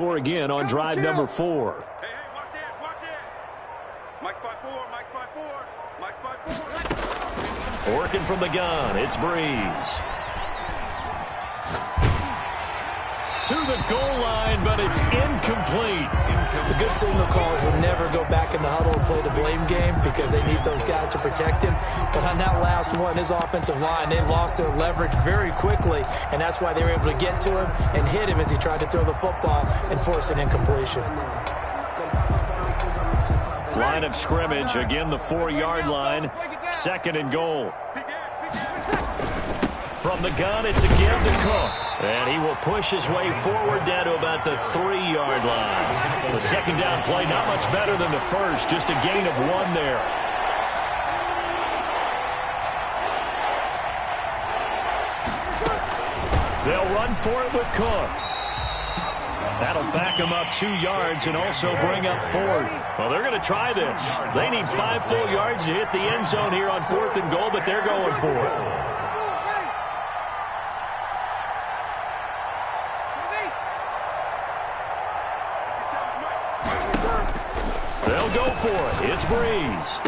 Or again on drive number 4. Hey, watch it. Mike's 5-4, Mike's 5-4, Mike's 5-4. Working from the gun, it's Breeze. To the goal line, but it's incomplete. The good signal callers will never go back in the huddle and play the blame game because they need those guys to protect him. But on that last one, his offensive line, they lost their leverage very quickly, and that's why they were able to get to him and hit him as he tried to throw the football and force an incompletion. Line of scrimmage, again the 4-yard line, 2nd and goal. From the gun, it's again to Cook. And he will push his way forward down to about the 3-yard line. The second down play, not much better than the first, just a gain of 1 there. They'll run for it with Cook. That'll back him up 2 yards and also bring up 4th. Well, they're going to try this. They need 5 full yards to hit the end zone here on 4th and goal, but they're going for it. They'll go for it. It's Breeze.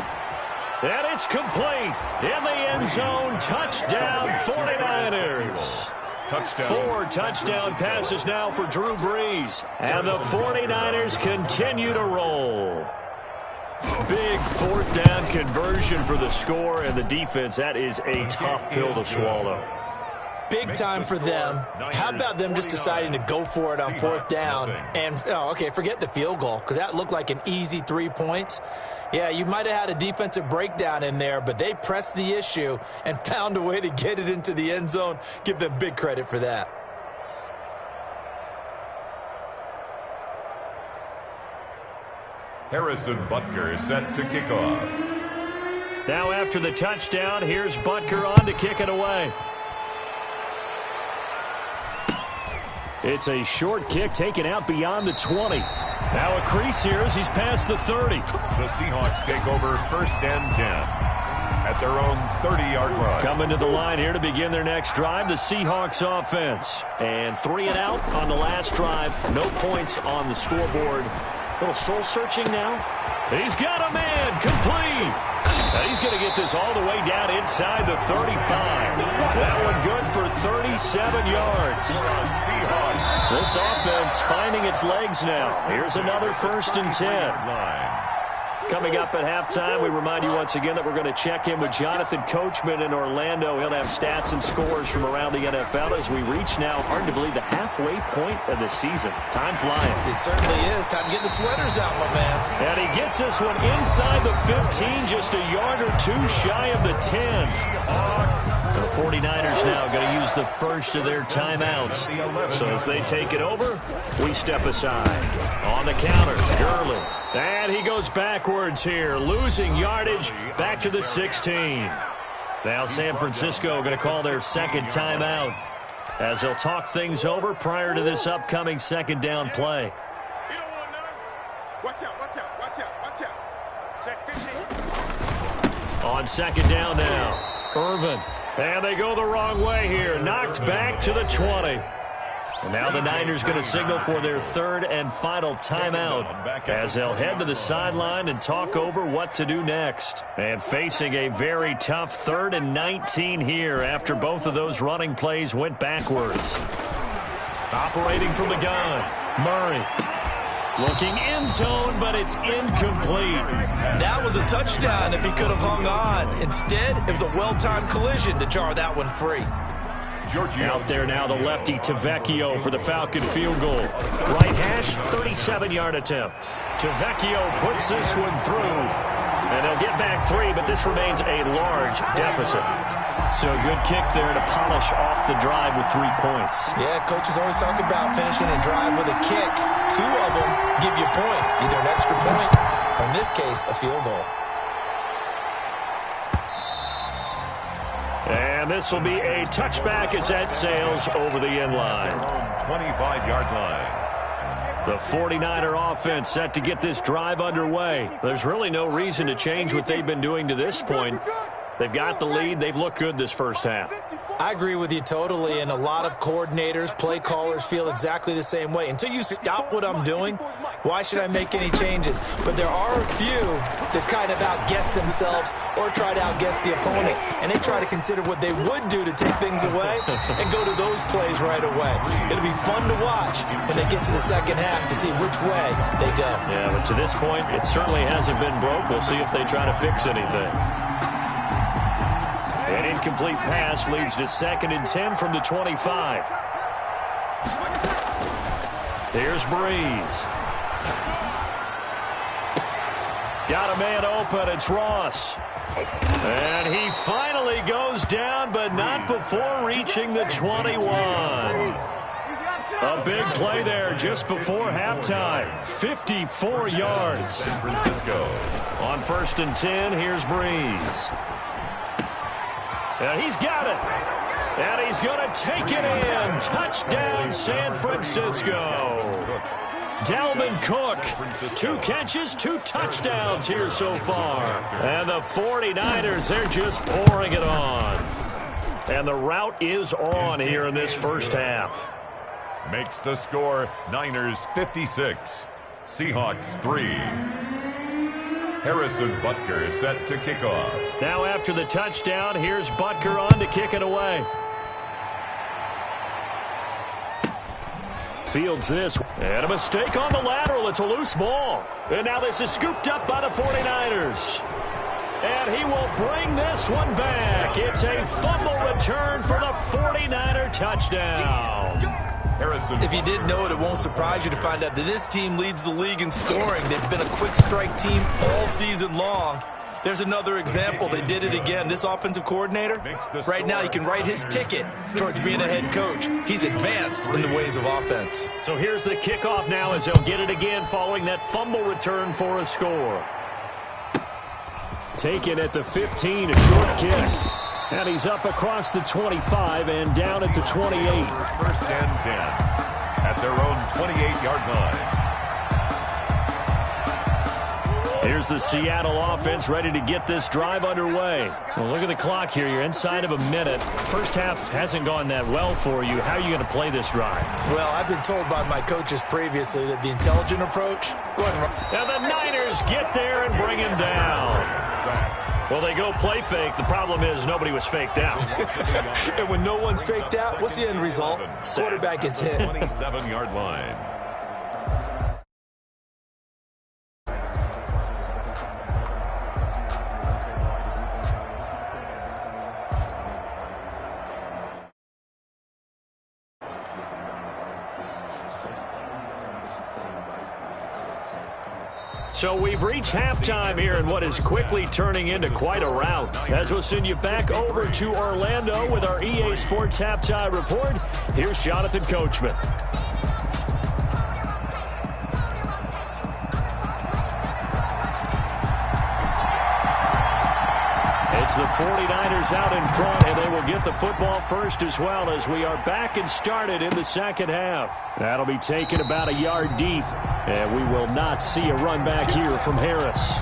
And it's complete. In the end zone. Touchdown, 49ers. Touchdown. 4 touchdown passes now for Drew Brees. And the 49ers continue to roll. Big 4th down conversion for the score, and the defense, that is a tough pill to swallow. Big time for them. How about them just deciding to go for it on 4th down? And, okay, forget the field goal, because that looked like an easy 3 points. Yeah, you might have had a defensive breakdown in there, but they pressed the issue and found a way to get it into the end zone. Give them big credit for that. Harrison Butker is set to kick off. Now after the touchdown, here's Butker on to kick it away. It's a short kick taken out beyond the 20. Now a crease here as he's past the 30. The Seahawks take over 1st and 10 at their own 30-yard line. Coming to the line here to begin their next drive, the Seahawks offense. And 3 and out on the last drive. No points on the scoreboard. A little soul-searching now. He's got a man, complete. Now he's going to get this all the way down inside the 35. That one good for 37 yards. This offense finding its legs now. Here's another 1st and 10. Coming up at halftime, we remind you once again that we're going to check in with Jonathan Coachman in Orlando. He'll have stats and scores from around the NFL as we reach now, hard to believe, the halfway point of the season. Time flying. It certainly is. Time to get the sweaters out, my man. And he gets this one inside the 15, just a yard or 2 shy of the 10. The 49ers now going to use the first of their timeouts. So as they take it over, we step aside. On the counter, Gurley. And he goes backwards here, losing yardage back to the 16. Now San Francisco going to call their 2nd timeout as they'll talk things over prior to this upcoming 2nd down play. Watch out, watch out, watch out, watch out. Check 15. On 2nd down now, Irvin. And they go the wrong way here. Knocked back to the 20. And now the Niners going to signal for their 3rd and final timeout as they'll head to the sideline and talk over what to do next. And facing a very tough 3rd and 19 here after both of those running plays went backwards. Operating from the gun, Murray. Looking end zone, but it's incomplete. That was a touchdown if he could have hung on. Instead, it was a well-timed collision to jar that one free. Out there now, the lefty Tavecchio for the Falcon field goal. Right hash, 37-yard attempt. Tavecchio puts this one through, and they'll get back 3, but this remains a large deficit. So a good kick there to polish off the drive with 3 points. Yeah, coaches always talk about finishing a drive with a kick. 2 of them give you points, either an extra point or, in this case, a field goal. And this will be a touchback as that sails over the end line. 25-yard line. The 49er offense set to get this drive underway. There's really no reason to change what they've been doing to this point. They've got the lead. They've looked good this first half. I agree with you totally, and a lot of coordinators, play callers feel exactly the same way. Until you stop what I'm doing, why should I make any changes? But there are a few that kind of outguess themselves or try to outguess the opponent, and they try to consider what they would do to take things away and go to those plays right away. It'll be fun to watch when they get to the second half to see which way they go. Yeah, but to this point, it certainly hasn't been broke. We'll see if they try to fix anything. An incomplete pass leads to 2nd and 10 from the 25. Here's Breeze. Got a man open. It's Ross. And he finally goes down, but not before reaching the 21. A big play there just before halftime. 54 yards. San Francisco. On 1st and 10, here's Breeze. And he's got it. And he's going to take it in. Touchdown, San Francisco. Dalvin Cook, 2 catches, 2 touchdowns here so far. And the 49ers, they're just pouring it on. And the route is on here in this first half. Makes the score Niners 56, Seahawks 3. Harrison Butker set to kick off. Now after the touchdown, here's Butker on to kick it away. Fields this. And a mistake on the lateral. It's a loose ball. And now this is scooped up by the 49ers. And he will bring this one back. It's a fumble return for the 49er touchdown. If you didn't know it, it won't surprise you to find out that this team leads the league in scoring. They've been a quick strike team all season long. There's another example. They did it again. This offensive coordinator, right now, you can write his ticket towards being a head coach. He's advanced in the ways of offense. So here's the kickoff now as they'll get it again following that fumble return for a score. Taken at the 15, a short kick. And he's up across the 25 and down at the 28. 1st and 10 at their own 28-yard line. Here's the Seattle offense ready to get this drive underway. Well, look at the clock here. You're inside of a minute. First half hasn't gone that well for you. How are you going to play this drive? Well, I've been told by my coaches previously that the intelligent approach, go ahead and run. Now the Niners get there and bring him down. Well, they go play fake. The problem is nobody was faked out. And when no one's faked out, what's the end result? Quarterback gets hit. 27-yard line. So we've reached halftime here in what is quickly turning into quite a rout. As we'll send you back over to Orlando with our EA Sports Halftime Report, here's Jonathan Coachman. It's the 49ers out in front, and they will get the football first as well as we are back and started in the second half. That'll be taken about a yard deep, and we will not see a run back here from Harris.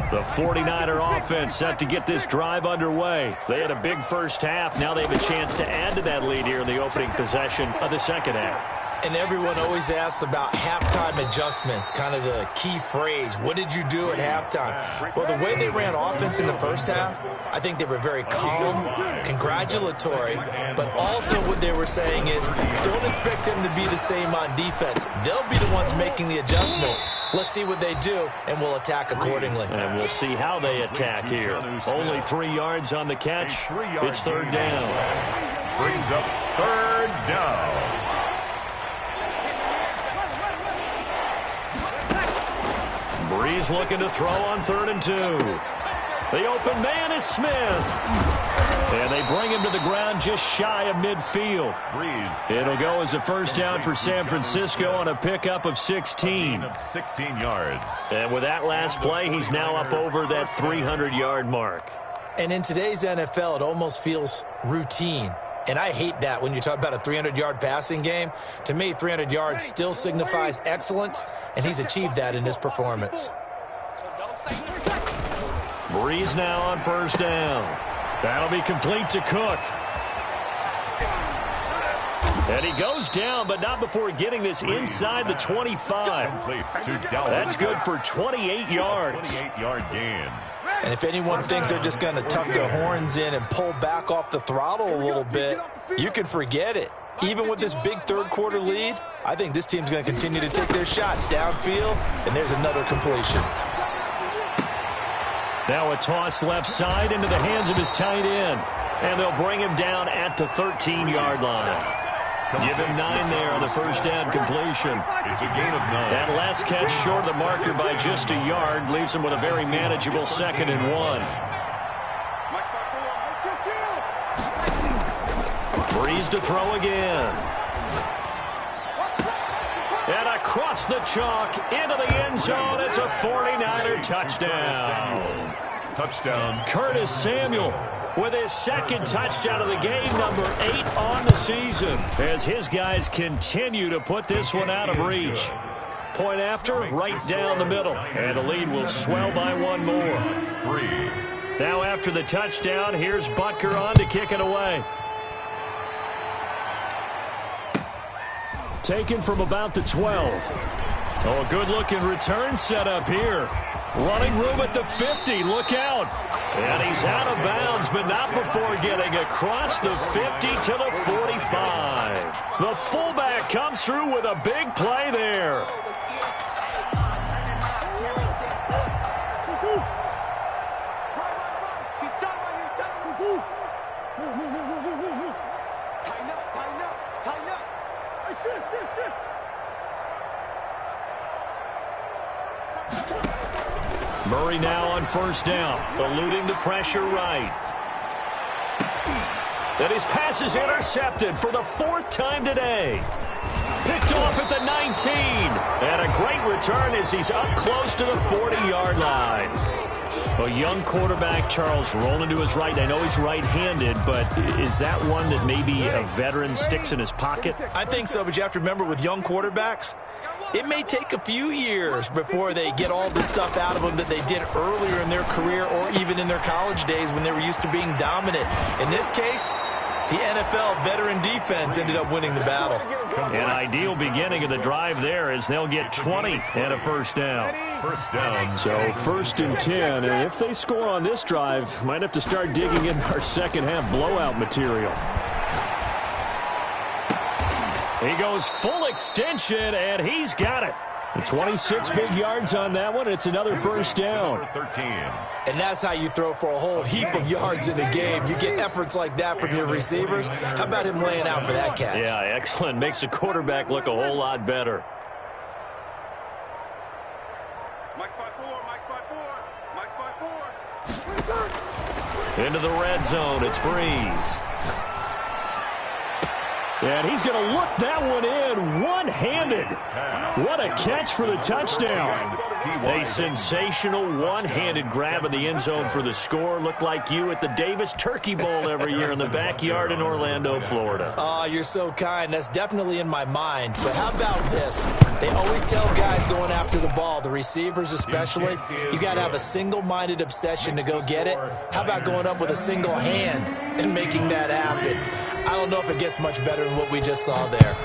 The 49er offense set to get this drive underway. They had a big first half. Now they have a chance to add to that lead here in the opening possession of the second half. And everyone always asks about halftime adjustments, kind of the key phrase. What did you do at halftime? Well, the way they ran offense in the first half, I think they were very calm, congratulatory, but also what they were saying is don't expect them to be the same on defense. They'll be the ones making the adjustments. Let's see what they do, and we'll attack accordingly. And we'll see how they attack here. Only 3 yards on the catch. It's third down. Brings up third down. Breeze looking to throw on 3rd and 2. The open man is Smith. And they bring him to the ground just shy of midfield. Breeze. It'll go as a first down for San Francisco on a pickup of 16. 16 yards. And with that last play, he's now up over that 300-yard mark. And in today's NFL, it almost feels routine. And I hate that when you talk about a 300-yard passing game. To me, 300 yards still signifies excellence, and he's achieved that in this performance. Breeze now on first down. That'll be complete to Cook. And he goes down, but not before getting this inside the 25. That's good for 28 yards. 28-yard gain. And if anyone thinks they're just going to tuck their horns in and pull back off the throttle a little bit, you can forget it. Even with this big third-quarter lead, I think this team's going to continue to take their shots downfield, and there's another completion. Now a toss left side into the hands of his tight end, and they'll bring him down at the 13-yard line. Give him 9 there on the first down completion. It's a gain of 9. That last catch short of the marker by just a yard leaves him with a very manageable 2nd and 1. Breeze to throw again. And across the chalk into the end zone. It's a 49er touchdown. Touchdown. Curtis Samuel with his 2nd touchdown of the game, number 8 on the season, as his guys continue to put this one out of reach. Point after, right down the middle, and the lead will swell by 1 more. 3. Now after the touchdown, here's Butker on to kick it away. Taken from about the 12. Oh, a good-looking return set up here. Running room at the 50. Look out. And he's out of bounds, but not before getting across the 50 to the 45. The fullback comes through with a big play there. Murray now on first down, eluding the pressure right. And his pass is intercepted for the 4th time today. Picked off at the 19. And a great return as he's up close to the 40-yard line. A young quarterback, Charles, rolling to his right. I know he's right-handed, but is that one that maybe a veteran sticks in his pocket? I think so, but you have to remember with young quarterbacks, it may take a few years before they get all the stuff out of them that they did earlier in their career or even in their college days when they were used to being dominant. In this case, the NFL veteran defense ended up winning the battle. An ideal beginning of the drive there as they'll get 20 and a first down. First down. So 1st and 10, and if they score on this drive, might have to start digging in our second half blowout material. He goes full extension, and he's got it. 26 big yards on that one. It's another first down. 13. And that's how you throw for a whole heap of yards in the game. You get efforts like that from your receivers. How about him laying out for that catch? Yeah, excellent. Makes the quarterback look a whole lot better. Mike's 5-4, Mike's 5-4, Mike's 5-4. Into the red zone, it's Breeze. And he's going to look that one in one-handed. What a catch for the touchdown. A sensational one-handed grab in the end zone for the score. Looked like you at the Davis Turkey Bowl every year in the backyard in Orlando, Florida. Oh, you're so kind. That's definitely in my mind. But how about this? They always tell guys going after the ball, the receivers especially, you got to have a single-minded obsession to go get it. How about going up with a single hand and making that happen? I don't know if it gets much better than what we just saw there.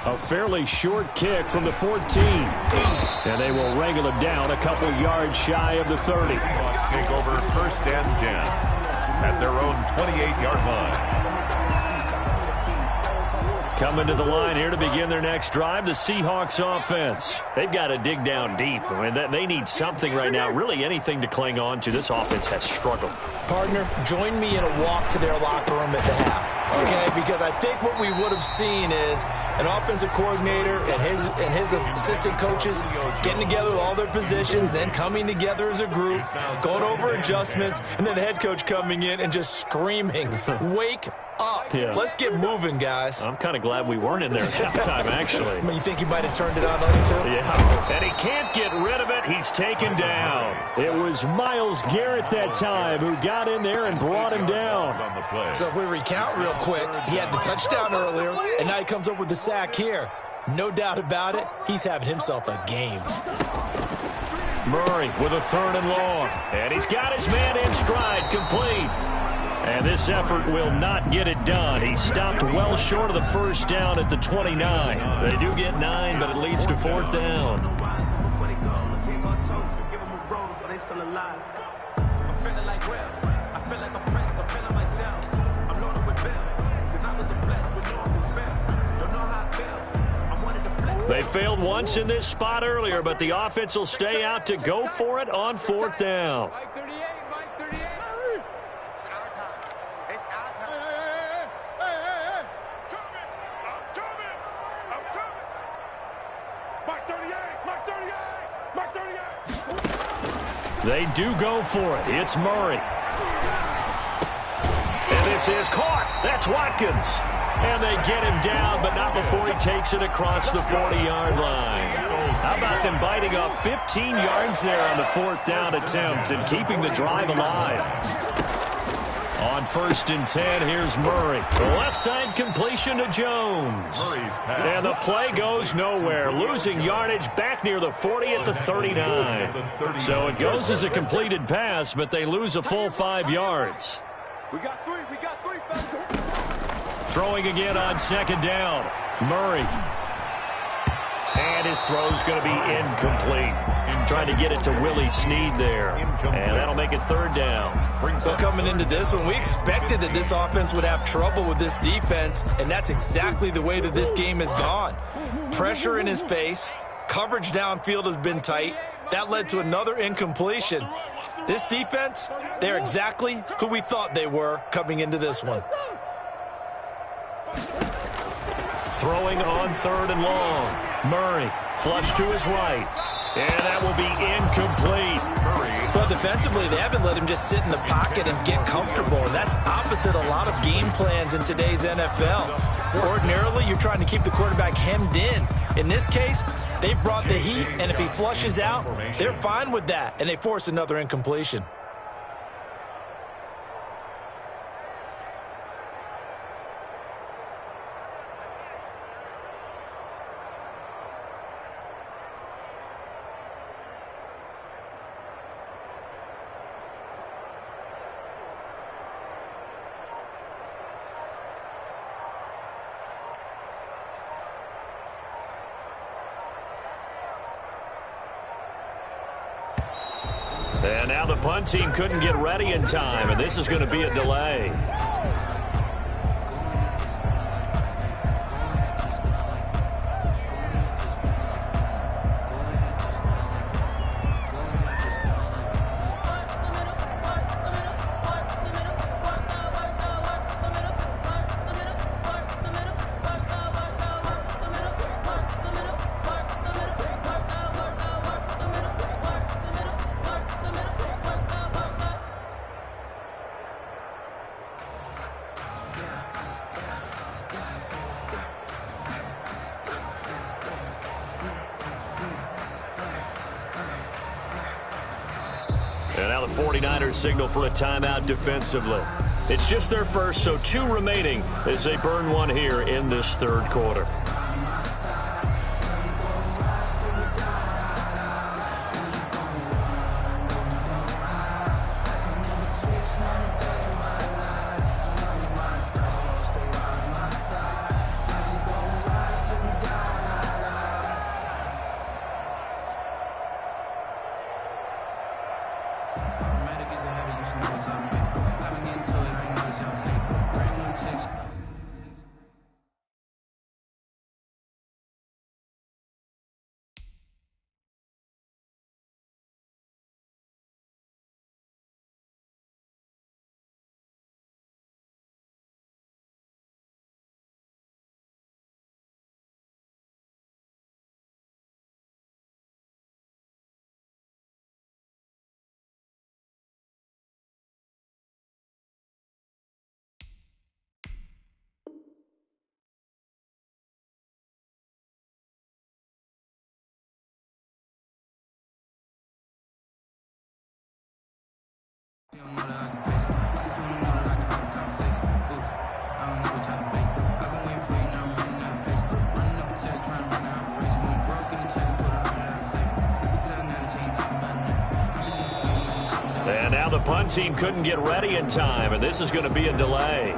A fairly short kick from the 14. And they will wrangle him down a couple yards shy of the 30. Seahawks take over 1st and 10 at their own 28-yard line. Coming to the line here to begin their next drive, the Seahawks offense. They've got to dig down deep. I mean, they need something right now, really anything to cling on to. This offense has struggled. Partner, join me in a walk to their locker room at the half, okay? Because I think what we would have seen is an offensive coordinator and his assistant coaches getting together with all their positions, then coming together as a group, going over adjustments, and then the head coach coming in and just screaming, "Wake up. Yeah. Let's get moving, guys. I'm kind of glad we weren't in there at halftime, actually. I mean, you think he might have turned it on us, too? Yeah, and he can't get rid of it. He's taken down. It was Myles Garrett that time who got in there and brought him down. So if we recount real quick, he had the touchdown earlier, and now he comes up with the sack here. No doubt about it, he's having himself a game. Murray with a 3rd and long. And he's got his man in stride, complete. And this effort will not get it done. He stopped well short of the first down at the 29. They do get 9, but it leads to 4th down. They failed once in this spot earlier, but the offense will stay out to go for it on 4th down. Mike 38, Mike 38. It's our time. It's our time. Hey. Coming. I'm coming. Mike 38, Mike 38, Mike 38. They do go for it. It's Murray. And this is caught. That's Watkins. And they get him down, but not before he takes it across the 40-yard line. How about them biting off 15 yards there on the 4th down attempt and keeping the drive alive? On 1st and 10, here's Murray. The left side completion to Jones. And the play goes nowhere, losing yardage back near the 40 at the 39. So it goes as a completed pass, but they lose a full 5 yards. We got three, Throwing again on 2nd down. Murray. And his throw's going to be incomplete. Trying to get it to Willie Snead there. And that'll make it 3rd down. So coming into this one, we expected that this offense would have trouble with this defense, and that's exactly the way that this game has gone. Pressure in his face. Coverage downfield has been tight. That led to another incompletion. This defense, they're exactly who we thought they were coming into this one. Throwing on 3rd and long. Murray, flush to his right. And that will be incomplete. Well, defensively, they haven't let him just sit in the pocket and get comfortable, and that's opposite a lot of game plans in today's NFL. Ordinarily, you're trying to keep the quarterback hemmed in. In this case, they brought the heat, and if he flushes out, they're fine with that, and they force another incompletion. And now the punt team couldn't get ready in time, and this is going to be a delay. And now the 49ers signal for a timeout defensively. It's just their first, so 2 remaining as they burn one here in this 3rd quarter. And now the punt team couldn't get ready in time, and this is going to be a delay.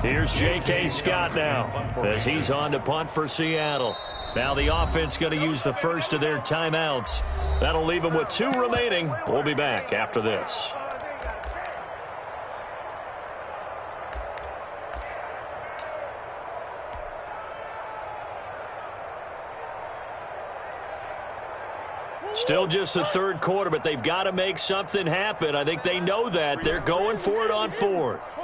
Here's J.K. Scott now as he's on to punt for Seattle. Now the offense going to use the first of their timeouts. That'll leave them with 2 remaining. We'll be back after this. Still just the third quarter, but they've got to make something happen. I think they know that. They're going for it on 4th.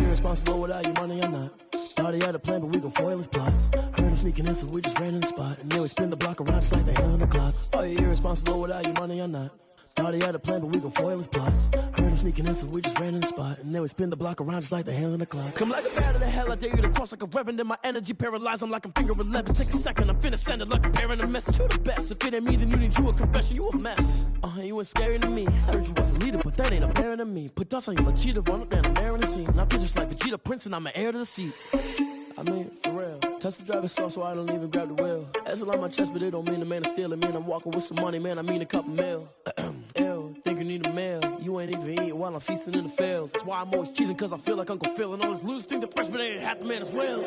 Responsible without your money or not. Thought he had a plan, but we gon' foil his plot. Heard him sneaking in, so we just ran in the spot. And then we spin the block around just like the hand on the clock. Are you irresponsible without your money or not? Thought he had a plan, but we gon' foil his plot. Heard him sneaking in, so we just ran in the spot. And then we spin the block around just like the hands on the clock. Come like a bat to the hell, I dare you to cross like a reverend. And my energy paralyzed, I'm like I'm finger 11. Take a second, I'm finna send it like a parent a message. You the best, if it ain't me, then you need you a confession. You a mess, you ain't scary to me. Heard you was a leader, but that ain't apparent to me. Put dust on you like cheetah, run up down the air in the scene. And I feel just like Vegeta Prince, and I'm an heir to the seat. I mean, for real. Touch the driver's soft, so I don't even grab the wheel. That's on my chest, but it don't mean the man is stealing. Man, I'm walking with some money, man, I mean a couple mil. Ew, think you need a meal. You ain't even eating while I'm feasting in the field. That's why I'm always cheesing, cause I feel like Uncle Phil. And all this losers think the freshman ain't half the man as well.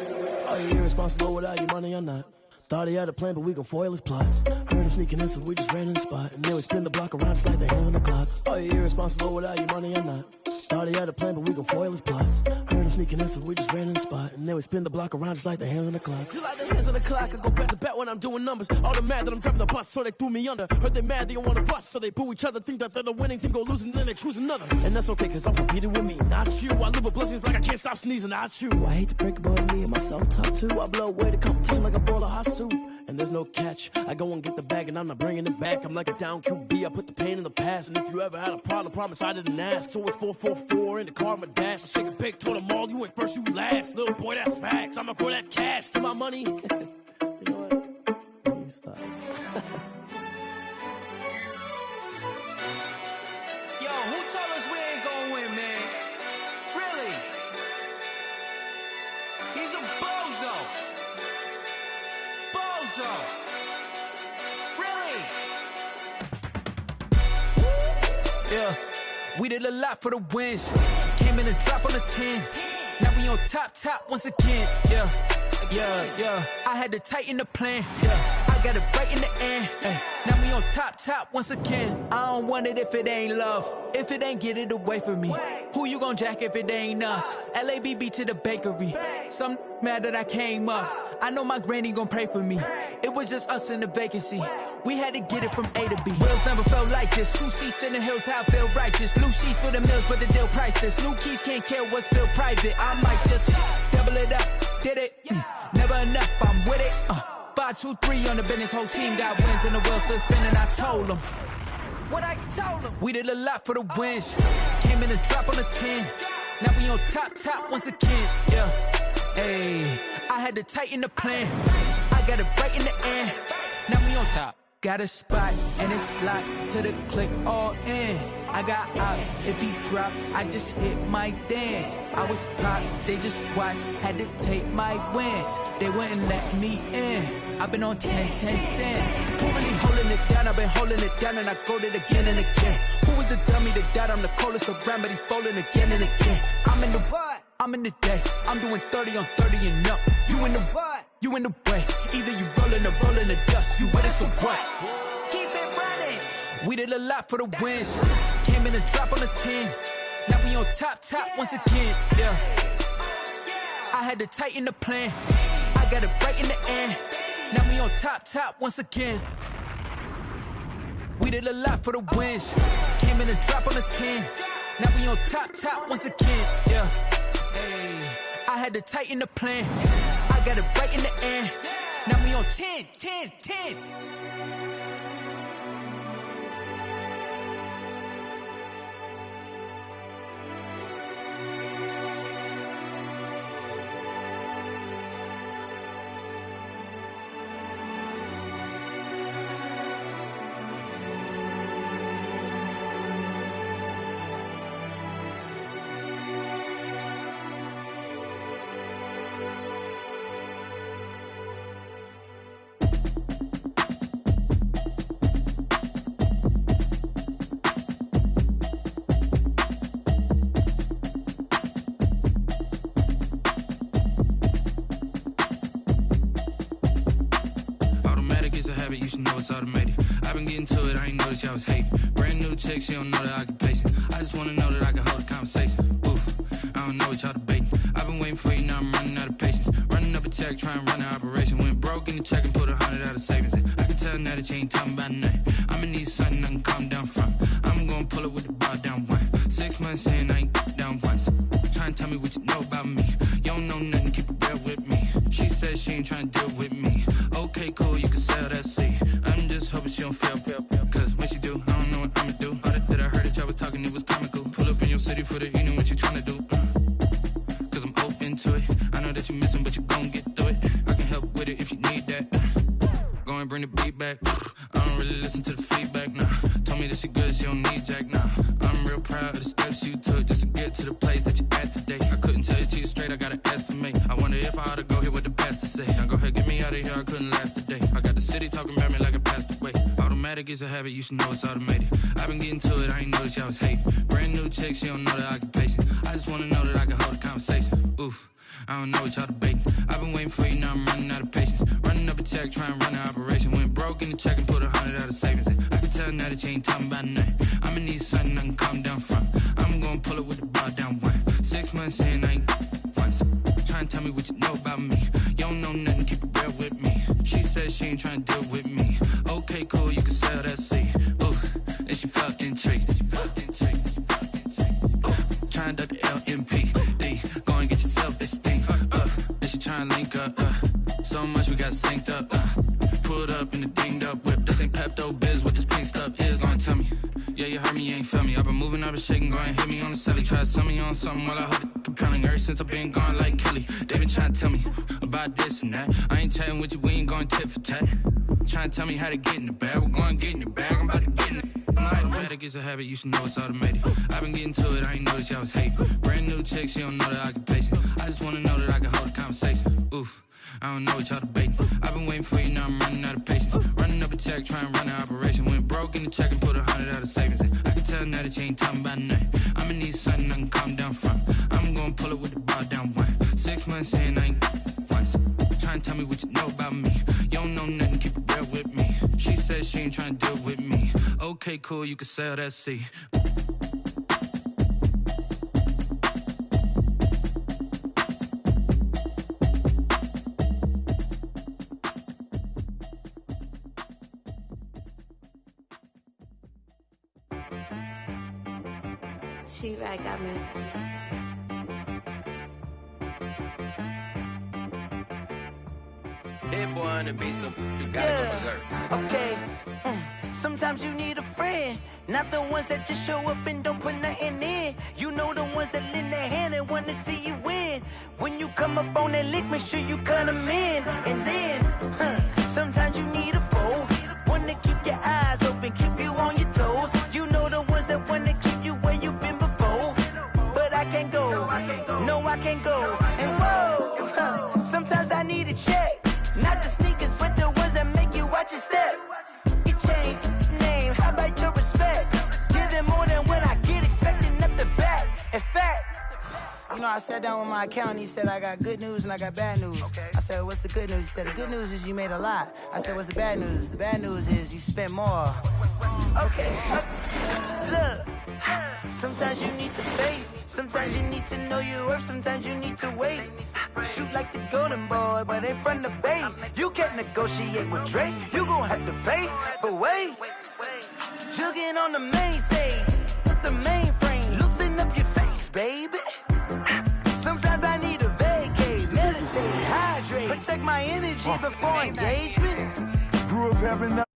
Are you irresponsible without your money or not? Thought he had a plan, but we gon' foil his plot. Heard him sneaking in, so we just ran in the spot. And then we spin the block around just like the hand on the clock. Are you irresponsible without your money or not? Thought he had a plan, but we gon' foil his plot. Heard him sneaking in, so we just ran in the spot. And then we spin the block around just like the hands on the clock. Just like the hands on the clock, I go back to back when I'm doing numbers. All the mad that I'm driving the bus, so they threw me under. Heard they mad, they don't wanna bust, so they boo each other. Think that they're the winning team, go losing, then they choose another. And that's okay, cause I'm competing with me, not you. I live with blessings like I can't stop sneezing, not you. I hate to break it, but me and myself top two. I blow away the competition like a bowl of hot soup. And there's no catch. I go and get the bag and I'm not bringing it back. I'm like a down QB. I put the pain in the past. And if you ever had a problem, promise I didn't ask. So it's 4-4-4 in the car, my dash. I shake a big, told them all, you went first, you last. Little boy, that's facts. I'ma grow that cash to my money. You know what? Let me stop. Yo, who told us we ain't gonna win, man? Really? He's a bozo. Bozo. Really? Yeah, we did a lot for the wins. Came in and dropped on the 10. Now we on top once again. Yeah. I had to tighten the plan. Yeah, I got it right in the end. Now we on top once again. I don't want it if it ain't love. If it ain't, get it away from me. Who you gon' jack if it ain't us? LABB to the bakery. Some mad that I came up. I know my granny gon' pray for me. It was just us in the vacancy. We had to get it from A to B. Wheels never felt like this. 2 seats in the hills, how I feel righteous. Blue sheets for the mills, but the deal priceless. New keys can't care what's still private. I might just double it up. Did it? Never enough, I'm with it. 5-2-3 on the business. Whole team got wins and the wheels still spinning. I told them what I told them. We did a lot for the wins. Came in and dropped on the 10. Now we on top once again. Yeah. Hey, I had to tighten the plan. I got it right in the end. Now we on top. Got a spot and it's locked to the click all in. I got ops, if he drop, I just hit my dance. I was pop, they just watched, had to take my wins. They wouldn't let me in. I've been on 10 cents. Who really holding it down? I've been holding it down and I go it again and again. Who was the dummy that died? I'm the coldest around, but he falling again and again. I'm I'm in the day. I'm doing 30 on 30 and up. You in the what? You in the way. Either you rolling or rolling the dust. You with us or what? Keep it running. We did a lot for the wins. Came in a drop on the 10. Now we on top once again. Yeah. I had to tighten the plan. I got it right in the end. Now we on top once again. We did a lot for the wins. Came in a drop on the 10. Now we on top once again. Yeah. Hey. I had to tighten the plan. I got it right in the end. Now we on 10. I was hating. Brand new chick, she don't know the occupation. I just wanna know that I can hold a conversation. Oof, I don't know what y'all debating. I've been waiting for you, now I'm running out of patience. Running up a check, trying to run an operation. Went broke in the check and put 100 out of savings in. I can tell now that you ain't talking about nothing. I'ma need something I can calm down from. I'm gonna pull it with the bar down one. 6 months in, I ain't down once. Trying to tell me what you know about me. You don't know nothing, keep it real with me. She said she ain't trying to deal with me. Okay, cool, you can sell that seat. I'm just hoping she don't feel. Cause when she do, I don't know what I'ma do. All that I heard that y'all was talking, it was comical. Pull up in your city for the evening, what you tryna do? Cause I'm open to it. I know that you're missing, but you gon' get through it. I can help with it if you need that. Go and bring the beat back. I don't really listen to the feedback, nah. Told me that she good, she don't need jack, nah. I'm real proud of the steps you took just to get to the place that you at today. I couldn't tell you to you straight, I gotta estimate. I wonder if I ought to go here with the pastor say. Now go ahead, get me out of here, I couldn't last a day. I got the city talking about me like I passed away. Automatic is a habit, you should know it's automated. I've been getting to it, I ain't noticed y'all was hating. Brand new chick, she don't know the occupation. I just wanna know that I can hold a conversation. Oof, I don't know what y'all debating. I've been waiting for you, now I'm running out of patience. Running up a check, trying to run an operation. Went broke in the check and put 100 out of savings in. I can tell now that you ain't talking about nothing. I'ma need something I can calm down from. I'm gonna pull it with the bar down one. 6 months in, I ain't once. Trying to tell me what you know about me. You don't know nothing, keep it real with me. She said she ain't trying to deal with me. Okay, cool, you can sell that seat. Ooh, and she felt intrigued. Trying to duck the LMPD. Go and get your self-esteem. And she trying to link up. So much we got synced up. Pulled up in the dinged up whip. This ain't Pepto-Biz, what this pink stuff is. Gonna tell me. Yeah, you heard me, you ain't felt me. I've been moving, I've been shaking, go and hit me on the celly. Try to sell me on something while I hold it compelling. Ever since I've been gone like Kelly. They been trying to tell me about this and that. I ain't chatting with you, we ain't going tit for tat. Trying to tell me how to get in the bag. We're going to get in the bag, I'm about to get in it. I'm like, automatic is a habit, you should know it's automated. I've been getting to it, I ain't noticed y'all was hating. Brand new chick, she don't know the occupation. I just wanna know that I can hold a conversation. Oof, I don't know what y'all debating. I've been waiting for you, now I'm running out of patience. Running up a check, trying to run an operation. Went broke in the check and put 100 out of savings in. I can tell now that you ain't talking about nothing. I'ma need something I can calm down from. I'm gonna pull it with the bar down one. 6 months in, I ain't once. Trying to tell me what you know about me. You don't know nothing, keep it real with me. She said she ain't trying to deal with me. Okay, cool, you can sell that seat. She-Rag got me. Hit boy on the beat, so you gotta go berserk. Okay. Sometimes you need a friend, not the ones that just show up and don't put nothing in. You know the ones that lend their hand and wanna see you win. When you come up on that lick, make sure you cut them in. And then, sometimes you need a foe, one to keep your eyes open, keep you on your toes. You know the ones that wanna keep you where you've been before. But I can't go, no I can't go. And whoa, sometimes I need a check. Not the sneakers, but the ones that make you watch your step. You change name, how about your respect? Give them more than what I get, expecting up the back. In fact, you know I sat down with my accountant. He said, I got good news and I got bad news. Okay. I said, what's the good news? He said, the good news is you made a lot. I said, what's the bad news? The bad news is you spent more. Okay. Look. Sometimes you need the faith. Sometimes you need to know your worth. Sometimes you need to wait. Shoot like the golden boy, but ain't from the bay. You can't negotiate with Drake. You gon' have to pay. But wait. Jugging on the main stage. With the mainframe. Loosen up your face, baby. Sometimes I need a vacate. Meditate, hydrate. Protect my energy before engagement. Grew up having